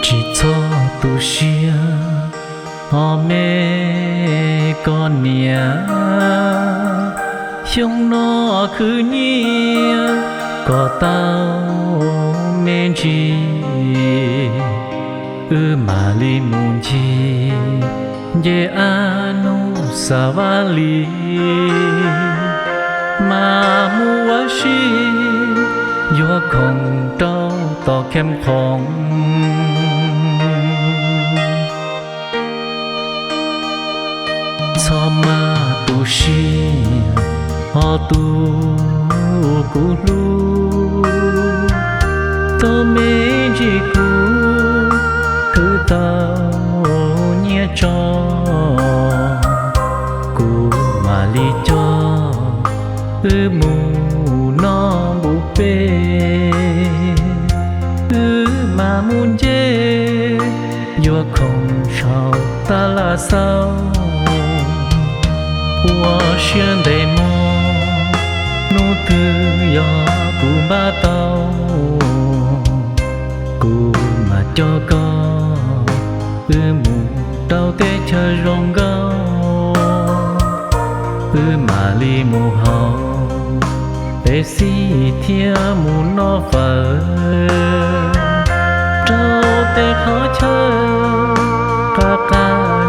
chỉ cho tu xia họ mẹ con nia trong nó cứ nhia có tao men chi mà li mun chi ye anu savali mà mua chi yo không trao to kem phong cho ma tu shi họ tu cu lu to me ji cu cứ tao nhẹ cho cu mà li cho mù nó bù bê mà muốn dê yo không sao ta là sao我选的梦，努力要顾把刀，顾嘛cho có，mù đau té chờ rong gao，mà li mù hao，để xí thiên mù nó phở，trâu té khó chờ，cả cả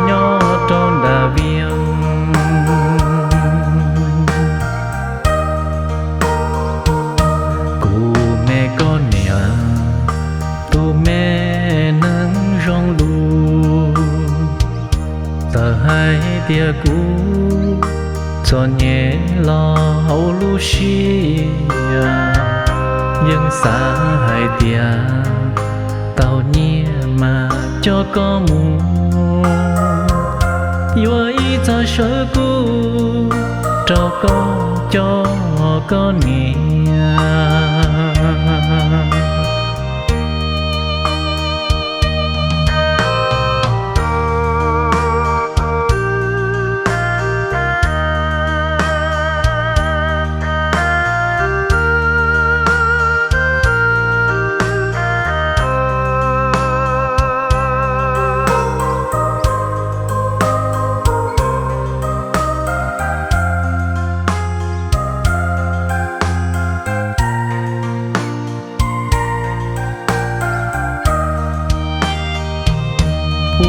nhỏ trong đà viên。hai tia cũ cho nhẹ lo hậu lu xia nhưng xa hai tia tao nhẹ mà cho có mù yo ý cho sơ cũ cho có nhẹ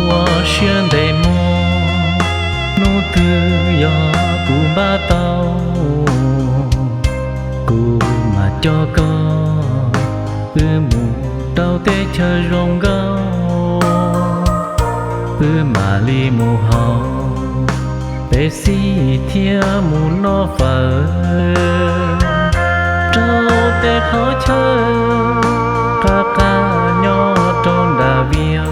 我选的梦，努力要顾把刀，顾mà cho có, mù đau té chờ rong gao, mà li mù hao, để xí thiên mù nó phở, trâu té khó chờ, cả cả nhỏ trong đà viên.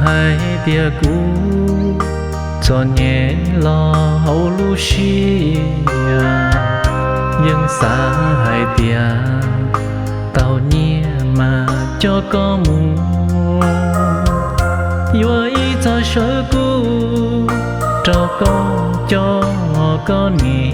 Hai tia cũ cho nhẹ lo hậu lu xia nhưng xa hai tia tao nhẹ mà cho có mù yo ý cho sơ cũ cho có nhẹ